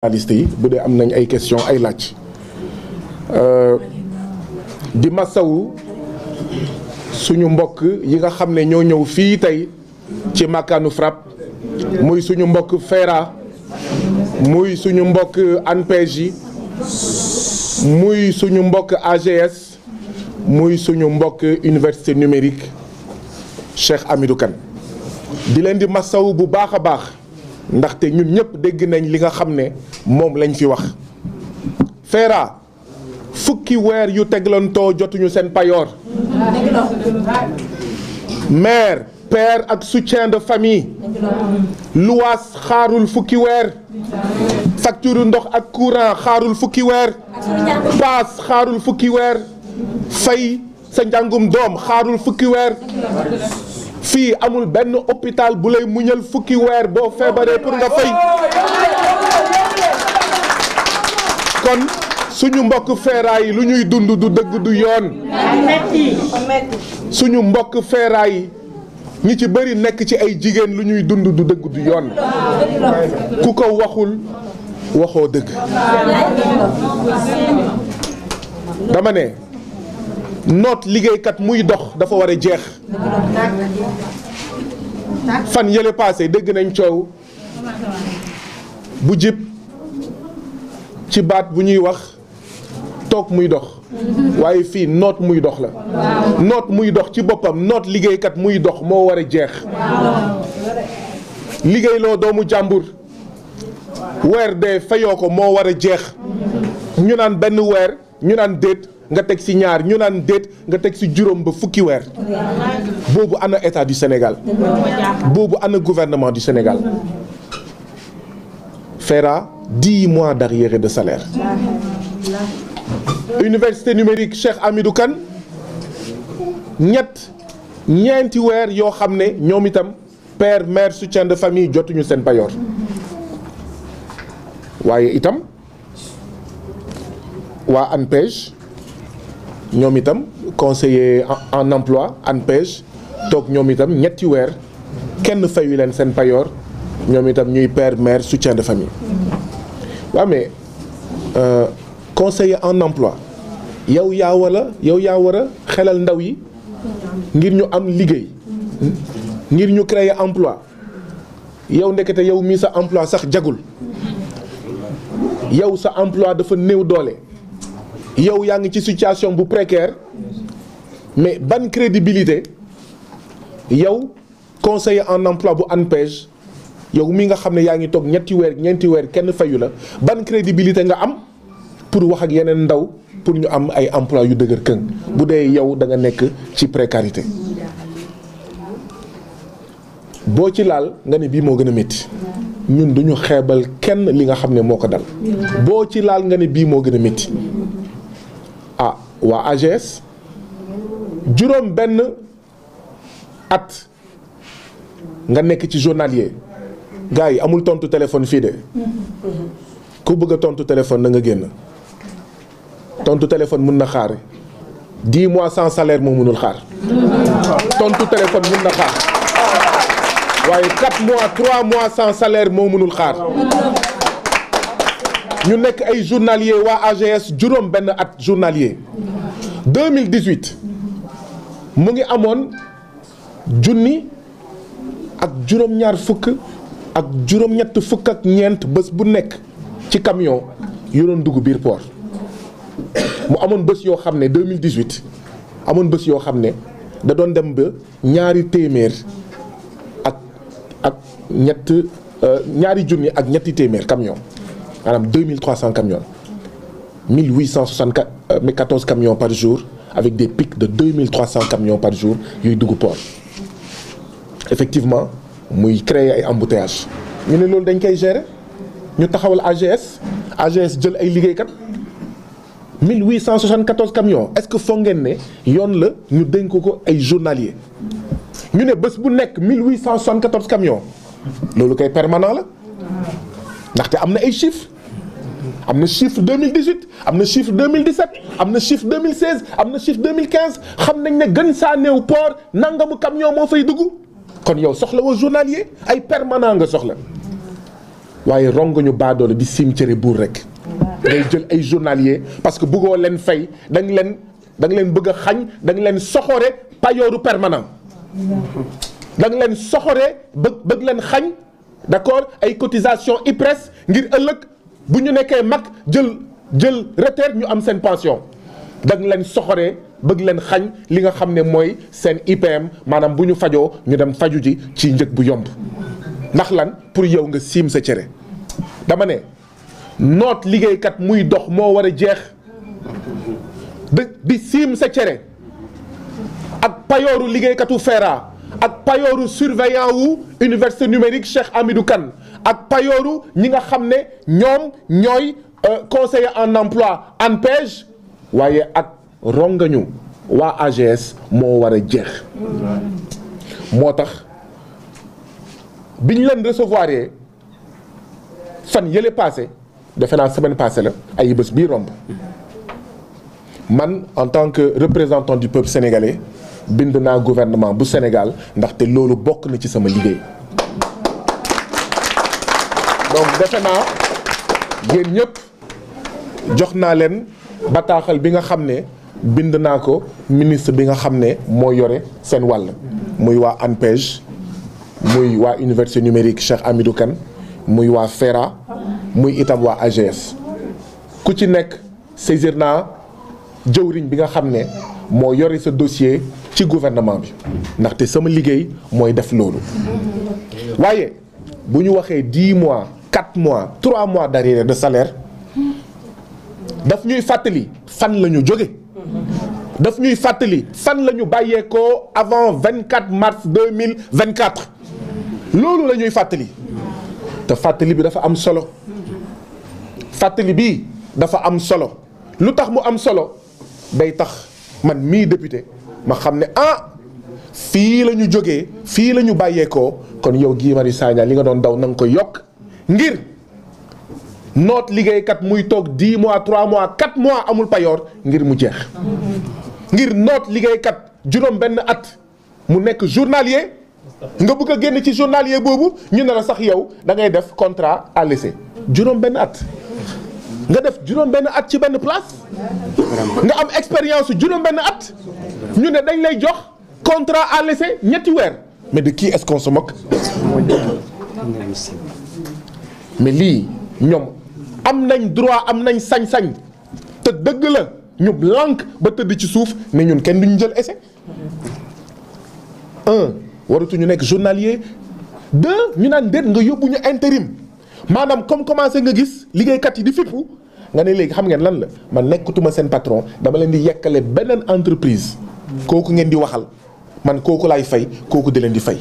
journaliste yi bu dee am nañ ay question ay laaj di masawu suñu mbokk yi nga xam ne ñoo ñëw fii tey ci makkaanu FRAPP muy suñu mbokk FERA muy suñu mbokk ANPEJ yi muy suñu mbokk AGS muy suñu mbokk université numérique Cheikh Hamidou Kane di leen di masawu bu baax a baax ndaxte ñun ñëpp dégg nañ li nga xam ne moom lañ fi wax FERA fukki weer yu teglantoo jotuñu seen payoor mère père ak soutien de famille luwaas xaarul fukki weer facture ndox ak courant xaarul fukki weer paas xaarul fukki weer fay sa njàngum doom xaarul fukki weer fii amul benn hôpital bu lay muñal fukki weer boo feebaree pour nga fay kon suñu mbokk FERA yi lu ñuy dund du dëgg du yoon suñu mbokk FERA yi ñi ci bëri nekk ci ay jigéen lu ñuy dund du dëgg du yoon ku ko waxul waxoo dëgg dama ne noot liggéeykat muy dox dafa war a jeex fan yële passé dégg nañ coow bu jib ci baat bu ñuy wax toog muy dox waaye fii noot muy dox la noot muy dox ci boppam noot liggéeykat muy dox moo war a jeex liggéeyloo doomu jàmbur weer dee fayoo ko moo war a jeex ñu naan benn weer ñu naan déet nga teg ci ñaar ñu naan déet nga teg ci juróom ba fukki weer boobu ana état du Sénégal boobu ana gouvernement du Sénégal FERA 10 mois d'arriérés de salaire université numérique Cheikh Hamidou Kane ñeenti weer yoo xam ne ñoom itam père mère soutien de famille jotuñu seen payoor waaye itam waa ANPEJ ñoom itam conseiller en emploi ANPEJ toog ñoom itam ñetti weer kenn fayu leen seen payoor ñoom itam ñuy père mère soutien de famille waaw mais conseiller en emploi yow yaa war a xelal ndaw yi ngir ñu am liggéey ngir ñu créer emploi yow ndekete yow mii sa emploi sax jagul yow sa emploi dafa néew doole yow yaa ngi ci situation bu précaire mais ban crédibilité yow conseiller en emploi bu ANPEJ yow mi nga xam ne yaa ngi toog ñeenti weer kenn fayu la ban crédibilité nga am pour wax ak yeneen ndaw pour ñu am ay emploi yu dëgër këng bu dee yow da nga nekk ci précarité boo ci laal nga ne bii moo gën a métti ñun duñu xeebal kenn li nga xam ne moo ko dal boo ci laal nga ne bii moo gën a métti ah waa AGS juróom benn at nga nekk ci journalier gars yi amul tontu téléphone fii de ku bëgg a tontu téléphone na nga génn tontu téléphone mun na xaar 10 mois sans salaire moo mënul xaar tontu téléphone mun na xaar waaye 4 mois 3 mois sans salaire moo mënul xaar ñu nekk ay journalier waa AGS juróom benn at journalier 2018 mu ngi amoon junni ak juróom-ñaar fukk ak juróom-ñett fukk ak ñeent bés bu nekk ci camion yu doon dugg biir port mu amoon bés yoo xam ne 2018 amoon bés yoo xam ne da doon dem ba ñaari téeméer ak ñaari junni ak ñetti téeméer camion maanaam 2300 camions 1874 camions par jour avec des pics de 2300 camions par jour yuy dugg port effectivement muy créer ay embouteillage ñu ne loolu dañ koy gérer ñu taxawal AGS jël ay liggéeykat 1874 camions est-ce que foog ngeen ne yoon la ñu dénk ko ay journaliers ñu ne bés bu nekk 1874 camions loolu kay permanent la ndaxte am na ay chiffres am na chiffre 2018 am na chiffre 2017 am na chiffre 2016 am na chiffre 2015 xam nañ ne gën saa néew port nangamu camion moo fay dugg kon yow soxla woo journalier ay permanent nga soxla waaye rongoñu baadoole di siim cere buur rek ngay jël ay journalier parce que bëggoo leen fay da nga leen bëgg a xañ da nga leen soxore payooru permanent da nga leen soxore bëgg leen xañ d'accord ay cotisation IPRES ngir ëllëg bu ñu nekkee mag jël retraite ñu am seen pension da nga leen soxore bëgg leen xañ li nga xam ne mooy seen IPM maanaam bu ñu fajoo ñu dem faju ji ci njëg bu yomb ndax lan pour yow nga siim sa cere dama ne noot liggéeykat muy dox moo war a jeex di siim sa cere ak payooru liggéeykatu FERA ak payooru surveillant wu université numérique Cheikh Hamidou Kane ak payooru ñi nga xam ne ñoom ñooy conseiller en emploi ANPEJ waaye ak rongañu waa AGS moo war a jeex moo tax bi ñu leen recevoir fan yële passé defe naa semaine passée la ay bés bii romb man en tant que représentant du peuple sénégalais bind naa gouvernement bu Sénégal ndaxte loolu bokk na ci sama liggéey donc defe naa yéen ñëpp jox naa leen bataaxal bi nga xam ne bind naa ko ministre bi nga xam ne moo yore seen wàll muy waa ANPEJ muy waa université numérique Cheikh Hamidou Kane muy waa FERA muy itam waa AGS ku ci nekk saisir naa jëwriñ bi nga xam ne moo yore sa dossier ci gouvernement bi ndaxte sama liggéey mooy def loolu waaye bu ñu waxee 10 mois 4 mois 3 mois d'arriérés de salaire daf ñuy fàttali fan la ñu jóge daf ñuy fàttali fan la ñu bàyyeekoo avant 24 mars 2024 loolu la ñuy fàttali te fàttali bi dafa am solo fàttali bi dafa am solo lu tax mu am solo day tax man mii député ma xam ne fii la ñu jógee fii la ñu bàyyeekoo kon yow Guy Marius Sagna li nga doon daw na nga ko yokk ngir noot liggéeykat muy toog 10 mois 3 mois 4 mois amul payoor ngir mu jeex ngir noot liggéeykat juróom benn at mu nekk journalier nga bëgg a génn ci journalier boobu ñu ne la sax yow da ngay def contrat à l'essai juróom benn at nga def juróom benn at ci benn place nga am expérience juróom benn at ñu ne dañ lay jox contrat à l'essai ñetti weer mais de qui est-ce qu'on se moque mais lii ñoom am nañ droit am nañ sañ-sañ te dëgg la ñu lànk ba tëdd ci suuf ne ñun kenn duñu jël essai waratuñu nekk journalier 2 ñu naan déet nga yóbbu ñu intérim maanaam comme commencé nga gis liggéeykat yi di fippu nga ne léegi xam ngeen lan la man nekkatuma seen patron dama leen di yekkale beneen entreprise kooku ngeen di waxal man kooku laay fay kooku di leen di fay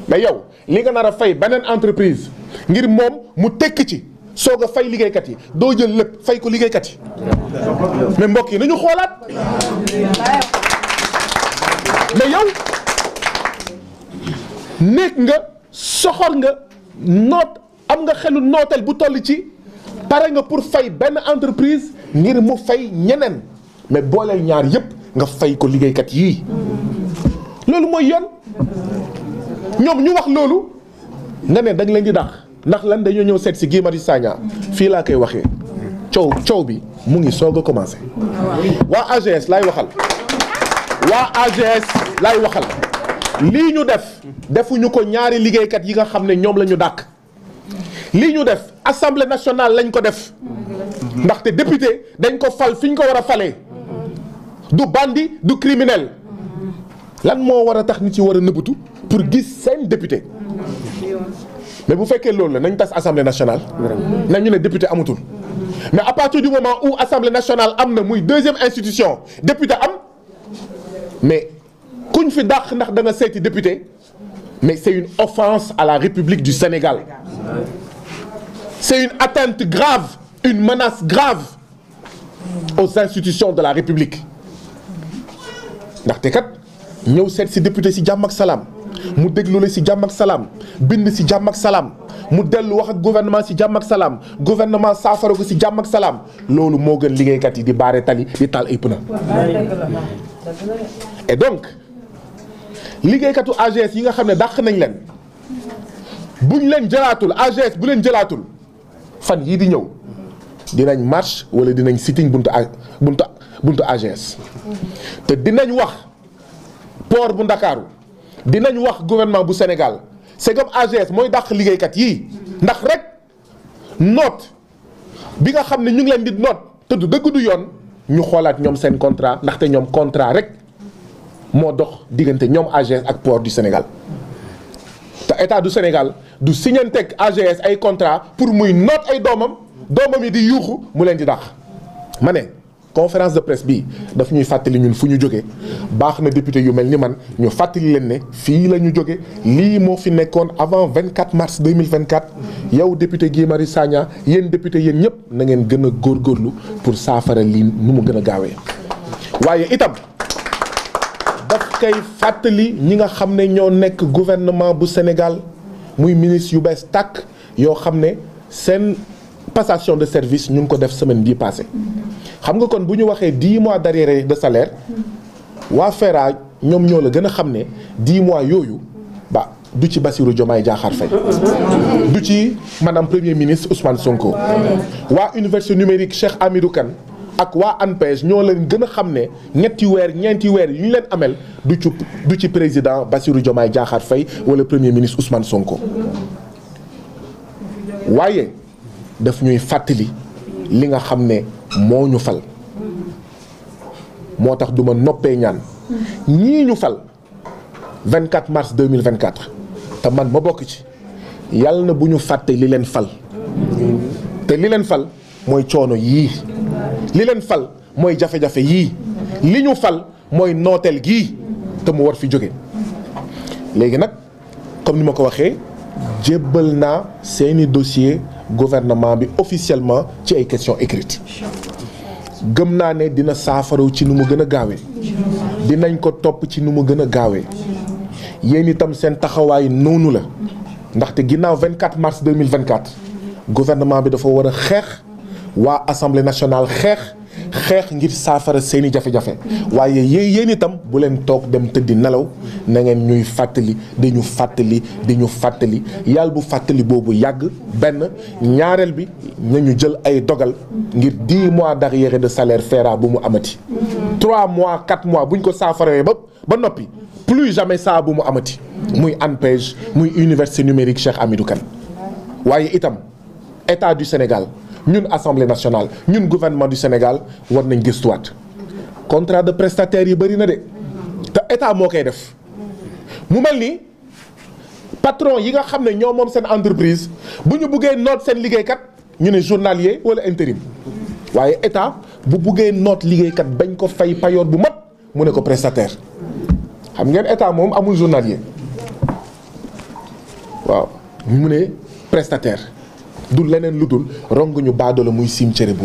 mais yow li nga nar a fay beneen entreprise ngir moom mu tekk ci soog a fay liggéeykat yi doo jël lépp fay ko liggéeykat yi mais mbokk yi nañu xoolaat mais yow nekk nga soxor nga noot am nga xelu nooteel bu toll ci pare nga pour fay benn entreprise ngir mu fay ñeneen mais booleel ñaar yépp nga fay ko liggéeykat yii loolu mooy yoon ñoom ñu wax loolu nga ne da nga leen di dàq ndax lan dañoo ñëw seet si Guy Marius Sagna fii laa koy waxee coow bi mu ngi soog a commencé waa AGS laay waxal lii ñu defuñu ko ñaari liggéeykat yi nga xam ne ñoom la ñu dàq lii ñu def assemblée nationale lañ ko def ndaxte député dañ ko fal fi ñu ko war a falee du bandit du criminel lan moo war a tax nit ci war a nëbbatu pour gis seen député mais bu fekkee loolu la nañ tas assemblée nationale nañu ne député amatul mais à partir du moment où assemblée nationale am na muy deuxième institution député am mais kuñ fi dàq ndax da nga seeti député mais c'est une offense à la République du Sénégal c'est une atteinte grave une menace grave aux institutions de la République ndaxte kat ñëw seet si député si jàmm ak salaam mu déglu la si jàmm ak salaam bind si jàmm ak salaam mu dellu wax ak gouvernement si jàmm ak salaam gouvernement saafara ko si jàmm ak salaam loolu moo gën liggéeykat yi di baare tali di taal ay pneu et donc liggéeykatu AGS yi nga xam ne dàq nañ leen buñ leen jëlaatul AGS bu leen jëlaatul fan yii di ñëw dinañ marche wala dinañ sitting buntu AGS te dinañ wax port bu Ndakaaru dinañ wax gouvernement bu Sénégal c'est comme AGS mooy dàq liggéeykat yii ndax rek noot bi nga xam ne ñu ngi leen di noot te du dëgg du yoon ñu xoolaat ñoom seen contrat ndaxte ñoom contrat rek moo dox diggante ñoom AGS ak port du Sénégal te état du Sénégal du signanteeg AGS ay contrat pour muy noot ay doomam yi di yuuxu mu leen di dàq. ma ne conférence de presse bi daf ñuy fàttali ñun fu ñu jógee baax na député yu mel ni man ñu fàttali leen ne fii la ñu jóge lii moo fi nekkoon avant 24 mars 2024 yow député Guy Marius Sagna yéen député yéen ñëpp na ngeen gën a góorgóorlu pour saafara lii nu mu gën a gaawee. waaye itam daf koy fàttali ñi nga xam ne ñoo nekk gouvernement bu Sénégal muy ministre yu bees tàkk yoo xam ne seen passation de service ñu ngi ko def semaine bii passé xam nga kon bu ñu waxee 10 mois d'arriérés de salaire waa FERA ñoom ñoo la gën a xam ne 10 mois yooyu ba du ci Bassirou Diomaye Diakhar Faye du ci madame premier ministre Ousmane Sonko waa université numérique Cheikh Hamidou Kane ak waa ANPEJ ñoo leen gën a xam ne ñeenti weer yu ñu leen amel du ci président Bassirou Diomaye Diakhar Faye wala premier ministre Ousmane Sonko waaye daf ñuy fàttali li nga xam ne moo ñu fal moo tax du ma noppee ñaan ñii ñu fal 24 mars 2024 te man ma bokk ci yàlla na bu ñu fàtte li leen fal te li leen fal mooy coono yii li leen fal mooy jafe-jafe yii li ñu fal mooy nooteel gii te mu war fi jóge léegi nag comme ni ma ko waxee jébbal naa seeni dossier gouvernement bi officiellement ci ay questions écrites gëm naa ne dina saafaraw ci nu mu gën a gaawee dinañ ko topp ci nu mu gën a gaawee yéen itam seen taxawaay noonu la ndaxte ginnaaw 24 mars 2024 gouvernement bi dafa war a xeex waa assemblée nationale xeex ngir saafara seeni jafe-jafe waaye yéen itam bu leen toog dem tëddi nelaw na ngeen ñuy fàttali di ñu fàttali yàlla bu fàttali boobu yàgg benn ñaareel bi nañu jël ay dogal ngir 10 mois d'arriérés de salaire FERA bu mu amati 3 mois 4 mois buñ ko saafarawee ba noppi plus jamais ça bu mu amati muy ANPEJ muy université numérique Cheikh Hamidou Kane waaye itam état du Sénégal ñun assemblée nationale ñun gouvernement du Sénégal war nañ gëstuwaat contrat de prestataire yi bëri na de te état moo koy def mu mel ni patron yi nga xam ne ñoo moom seen entreprise bu ñu buggee noot seen liggéeykat ñu ne journalier wala intérim waaye état bu buggee noot liggéeykat bañ ko fay payoor bu mat mu ne ko prestataire xam ngeen état moom amul journalier waaw mu ne prestataire du leneen lu dul rong ñu baadoo la muy siim cere boobu